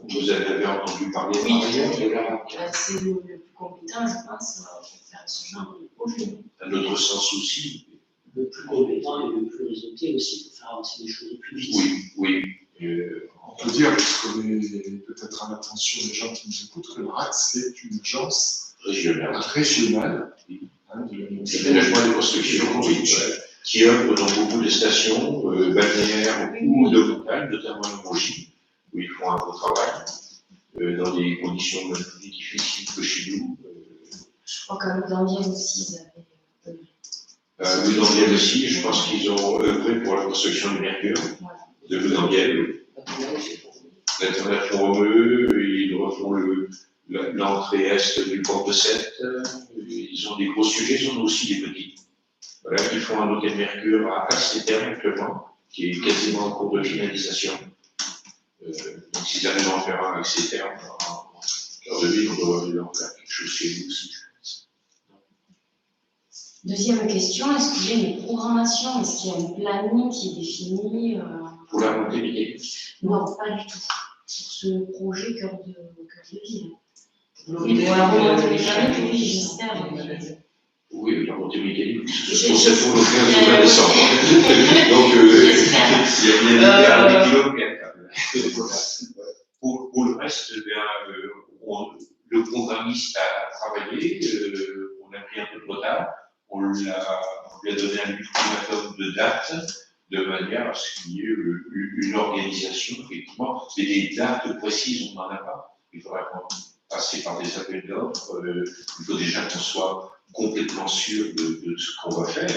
vous avez entendu parler Oui. par ailleurs de l'ARAC. C'est le plus compétent, je pense, pour faire ce genre de projet. À notre sens aussi. Le plus compétent et le plus réseauté aussi pour faire avancer les choses plus vite. Oui. On peut dire, puisqu'on est peut-être à l'attention des gens qui nous écoutent, que l'ARAC, c'est une agence Régional. régionale C'est l'aménagement des constructions, oui, qui œuvre dans beaucoup de stations balnéaires ou de montagne, notamment en Mongie, où ils font un beau travail, dans des conditions même plus difficiles que chez nous. Je crois qu'à Loudanviel aussi, ils avaient. Loudanviel aussi, je pense qu'ils ont œuvré pour la construction du Mercure, de Loudanviel. L'Internet font Romeu, ils refont l'entrée est du port de Sète, ils ont des gros sujets, ils en ont aussi des petits. Voilà, ils font un hôtel Mercure à Axeter actuellement, qui est quasiment en cours de finalisation. Donc s'ils arrivent à en faire un à Axeter, en cœur de ville, on doit en faire quelque chose chez nous aussi, je pense. Deuxième question, est-ce qu'il y a une programmation, est-ce qu'il y a un planning qui est défini Pour la montée Mickey. Non, pas du tout. Pour ce projet cœur de ville. Oui, Pour la remontée mécanique, oui, j'espère. Oui, la montée mécanique, J'ai- pour cette fois, le 15 décembre. Donc, il y a des kilomètres. Pour le reste, le programmiste a travaillé, on a pris un peu de retard, on lui a donné un ultimatum de date, de manière à ce qu'il y ait une organisation, effectivement, mais des dates précises, on n'en a pas. Il faudra passer par des appels d'offres, il faut déjà qu'on soit complètement sûr de ce qu'on va faire.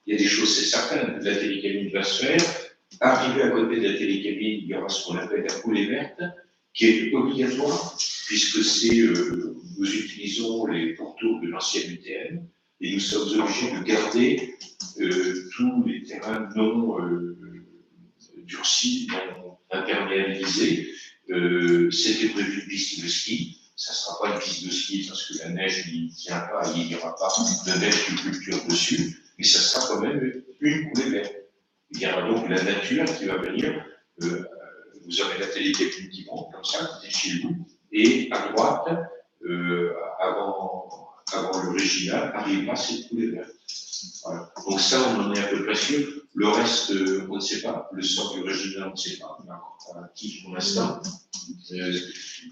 Il y a des choses, c'est certain, la télécabine va se faire. Arrivé à côté de la télécabine, il y aura ce qu'on appelle la coulée verte, qui est obligatoire, puisque nous utilisons les pourtours de l'ancienne UTM, et nous sommes obligés de garder tous les terrains non durcis, non imperméabilisés. C'était prévu une piste de ski. Ça ne sera pas une piste de ski parce que la neige n'y tient pas et il n'y aura pas de neige de culture dessus, mais ça sera quand même une coulée verte. Il y aura donc la nature qui va venir. Vous aurez la télécabine qui monte comme ça, c'est chez vous, et à droite, avant l'original, arrivera cette coulée verte. Voilà. Donc ça, on en est à peu près sûr. Le reste, on ne sait pas. Le sort du original, on ne sait pas. On n'a encore pas acquis pour l'instant. Il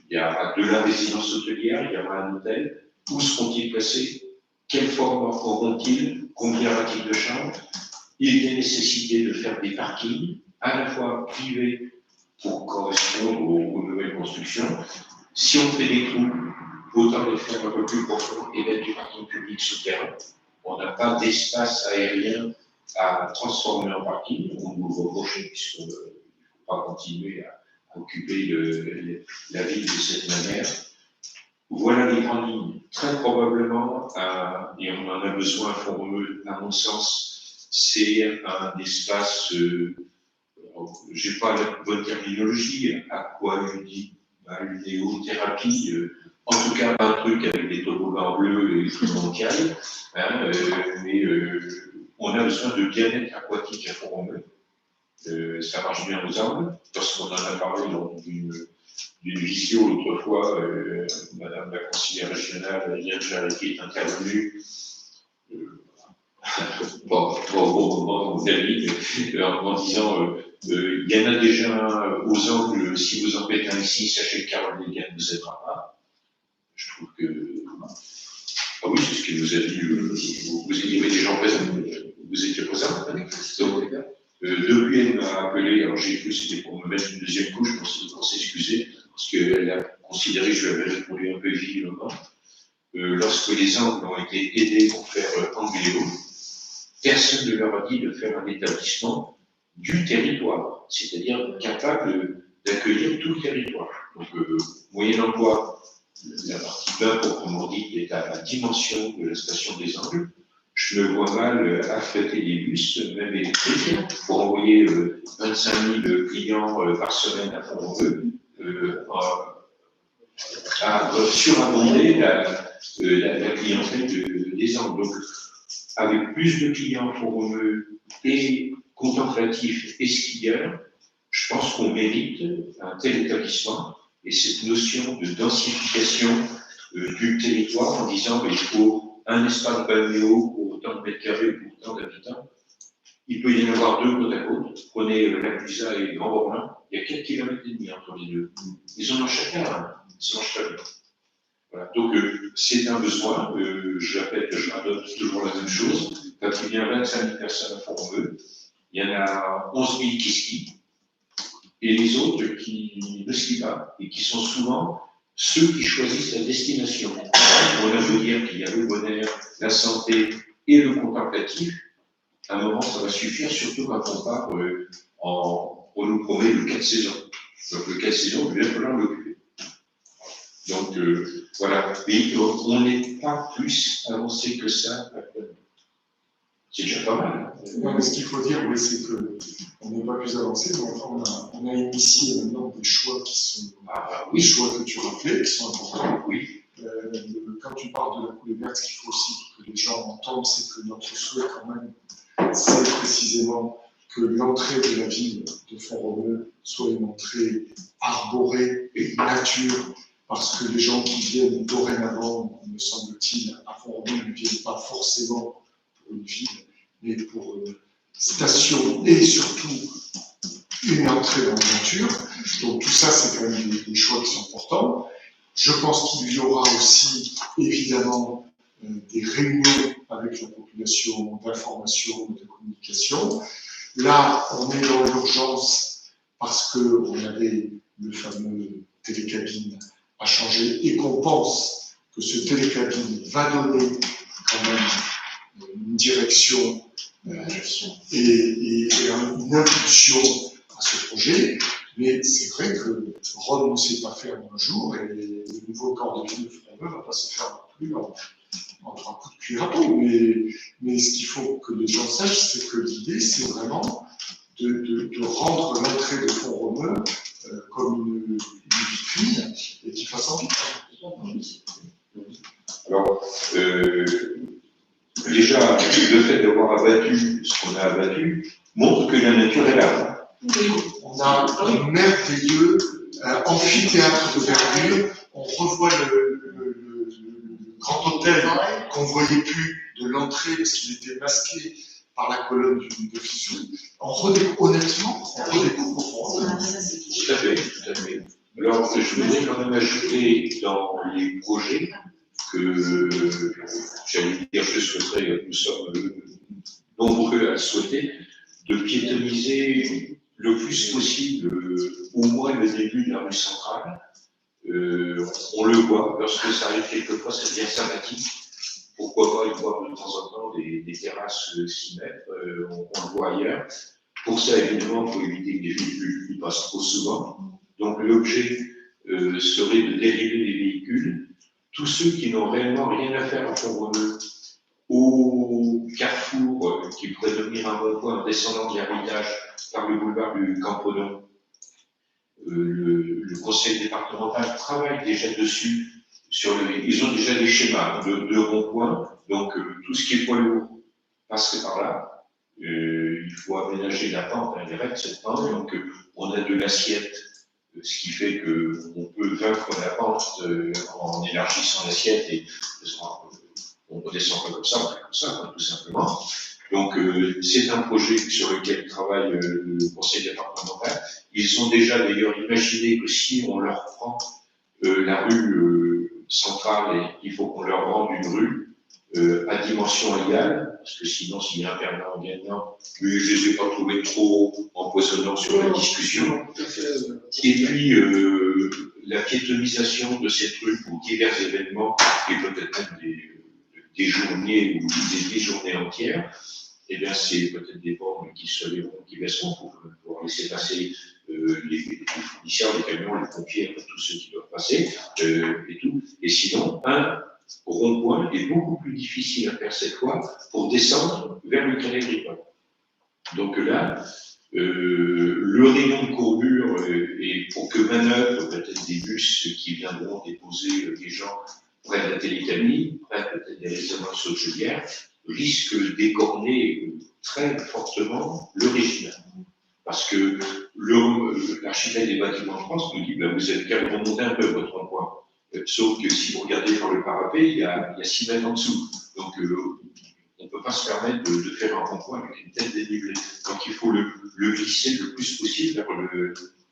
y aura de la résidence hôtelière, il y aura un hôtel. Où seront-ils placés? Quelle forme auront-ils? Combien aura-t-il de chambres? Il y a nécessité de faire des parkings, à la fois privés pour correspondre aux nouvelles constructions. Si on fait des trous, autant les faire un peu plus profonds et mettre du parking public souterrain. On n'a pas d'espace aérien à transformer en parking, on nous reproche puisqu'on ne peut pas continuer à occuper la ville de cette manière. Voilà les grandes lignes. Très probablement, et on en a besoin pour eux, à mon sens, c'est un espace, je n'ai pas la bonne terminologie, aqualunéothérapie, en tout cas un truc avec des toboggans bleus et des mondiales, mais on a besoin de bien-être aquatique à Font-Romeu. Ça marche bien aux Angles, parce qu'on en a parlé lors d'une d'une visio l'autre fois, Madame la conseillère régionale, Yann Jarry, qui est intervenue, pas au bon moment, mon ami, en disant il y en a déjà aux angles, si vous en faites un ici, sachez que Carole Légan ne vous aidera pas. Je trouve que. Ah oui, c'est ce qu'il nous a dit, il y avait des gens présents, vous étiez présents. Donc, depuis, elle m'a appelé, alors j'ai cru que c'était pour me mettre une deuxième couche, pour s'excuser, parce qu'elle a considéré que je lui avais répondu un peu vivement. Lorsque les angles ont été aidés pour faire Angléo, personne ne leur a dit de faire un établissement du territoire, c'est-à-dire capable d'accueillir tout le territoire. Donc, moyennant quoi, la partie bas, proprement dit, est à la dimension de la station des Angles. Je me vois mal affréter des bus, même électriques, pour envoyer 25 000 clients par semaine à Font-Romeu, à surabonder la clientèle des Angles. Donc, avec plus de clients Font-Romeu et contemplatifs et skieurs, je pense qu'on mérite un tel établissement et cette notion de densification du territoire en disant qu'il faut un espace balnéo pour autant de mètres carrés pour autant d'habitants. Il peut y en avoir deux côte à côte. Prenez Lac-Buza et Grand-Bornand, il y a 4,5 km entre les deux. Ils en ont chacun un, ils en ont chacun. Voilà. Donc c'est un besoin, je répète, je radote toujours la même chose. Quand il y a 25 000 personnes à Font-Romeu, il y en a 11 000 qui skient, et les autres qui ne skient pas, et qui sont souvent ceux qui choisissent la destination. On a beau dire qu'il y a le bonheur, la santé et le contemplatif, à un moment ça va suffire, surtout quand on part, on nous promet le 4 saisons. Donc le 4 saisons, il va falloir l'occuper. Donc voilà, mais on n'est pas plus avancé que ça actuellement. C'est déjà pas mal. Non, mais ce qu'il faut dire, oui, c'est qu'on n'est pas plus avancé, mais enfin, on a initié maintenant des choix qui sont des choix que tu rappelais, qui sont importants. Oui. Quand tu parles de la coulée verte, ce qu'il faut aussi que les gens entendent, c'est que notre souhait, quand même, c'est précisément que l'entrée de la ville de Font-Romeu soit une entrée arborée et nature, parce que les gens qui viennent dorénavant, me semble-t-il, à Font-Romeu ne viennent pas forcément pour une ville, mais pour une station et surtout une entrée dans la nature. Donc tout ça, c'est quand même des choix qui sont importants. Je pense qu'il y aura aussi, évidemment, des réunions avec la population d'information et de communication. Là, on est dans l'urgence parce qu'on avait le fameux télécabine à changer et qu'on pense que ce télécabine va donner quand même une direction et une impulsion à ce projet. Mais c'est vrai que Rome ne sait pas faire en un jour et le nouveau corps de ville de Font-Romeu ne va pas se faire non plus en 3 coups de cuir à peau. Mais ce qu'il faut que les gens sachent, c'est que l'idée, c'est vraiment de rendre l'entrée de Font-Romeu comme une vitrine et qu'il fasse envie. Alors, déjà, le fait d'avoir abattu ce qu'on a abattu montre que la nature est là. On a un merveilleux amphithéâtre de verdure. On revoit le grand hôtel qu'on ne voyait plus de l'entrée parce qu'il était masqué par la colonne de fissure. Honnêtement, on redécouvre au fond. Tout à fait, tout à fait. Alors, je voudrais quand même ajouter dans les projets que, j'allais dire, je souhaiterais, nous sommes nombreux à le souhaiter, de piétoniser le plus possible, au moins le début de la rue centrale. On le voit, lorsque ça arrive quelquefois, ça devient sympathique. Pourquoi pas y voir de temps en temps des terrasses s'y mettre, on le voit ailleurs. Pour ça, évidemment, il faut éviter que les véhicules y passent trop souvent. Donc l'objet serait de dériver les véhicules. Tous ceux qui n'ont réellement rien à faire à Font-Romeu, au carrefour qui pourrait devenir un bon point en descendant de l'héritage par le boulevard du Campredon. Le conseil départemental travaille déjà dessus. Ils ont déjà des schémas de ronds-points, donc tout ce qui est poids lourd passerait par là. Il faut aménager la pente, elle est raide cette pente, donc on a de l'assiette ce qui fait qu'on peut vaincre la pente en élargissant l'assiette et on ne redescend pas comme ça, on fait comme ça, quoi, tout simplement. Donc c'est un projet sur lequel travaille le conseil départemental. Ils ont déjà d'ailleurs imaginé que si on leur prend la rue centrale, il faut qu'on leur rende une rue à dimension égale, parce que sinon s'il y a un perdant gagnant, mais je ne les ai pas trouvés trop empoisonnants sur la discussion. Et puis la piétonisation de cette rue pour divers événements, et peut-être même des journées ou des journées entières, eh bien, c'est peut-être des bornes qui se lèveront, qui baisseront pour pouvoir laisser passer les fournisseurs, les camions, les pompiers, tous ceux qui doivent passer, et tout. Et sinon, un rond-point est beaucoup plus difficile à faire cette fois pour descendre vers le canal agricole. Donc là, le rayon de courbure, et pour que manœuvrent peut-être des bus qui viendront déposer des gens près de la télécamille, près peut-être des résonances hôtelières, risque d'écorner très fortement l'original. Parce que l'architecte des bâtiments de France nous dit, ben, vous avez qu'à remonter un peu votre rond-point. Sauf que si vous regardez par le parapet, il y a 6 mètres en dessous. Donc on ne peut pas se permettre de faire un rond-point avec une telle dénivelée. Donc il faut le glisser le plus possible vers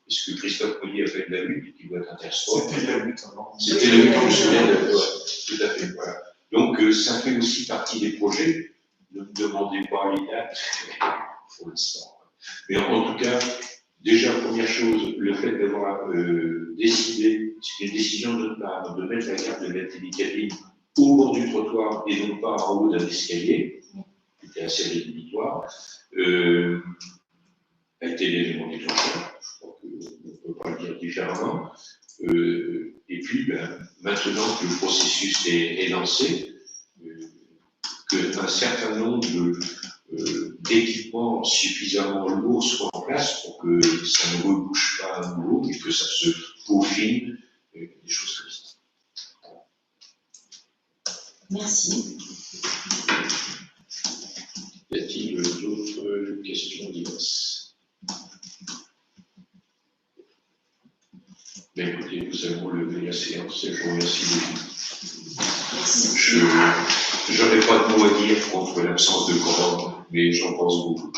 ce que Christophe Collier a fait de la lutte, qui doit être intersport. C'était la lutte avant. C'était la lutte, je me souviens, tout à fait, voilà. Donc, ça fait aussi partie des projets. Ne me demandez pas les dates pour l'instant. Mais en tout cas, déjà, première chose, le fait d'avoir décidé, c'est une décision de notre part, de mettre la carte de la télécabine au bord du trottoir et non pas en haut d'un escalier, qui était assez rédhibitoire, a été l'élément déclencheur. Je crois qu'on ne peut pas le dire différemment. Et puis, ben, maintenant que le processus est lancé, qu'un certain nombre d'équipements suffisamment lourds soient en place pour que ça ne rebouche pas à nouveau et que ça se peaufine, des choses comme ça. Merci. Y a-t-il d'autres questions diverses? Ben, écoutez, nous allons lever la séance et je vous remercie beaucoup. Je n'aurais pas de mots à dire contre l'absence de quorum, mais j'en pense beaucoup.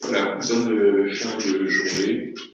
Voilà, bonne fin de journée.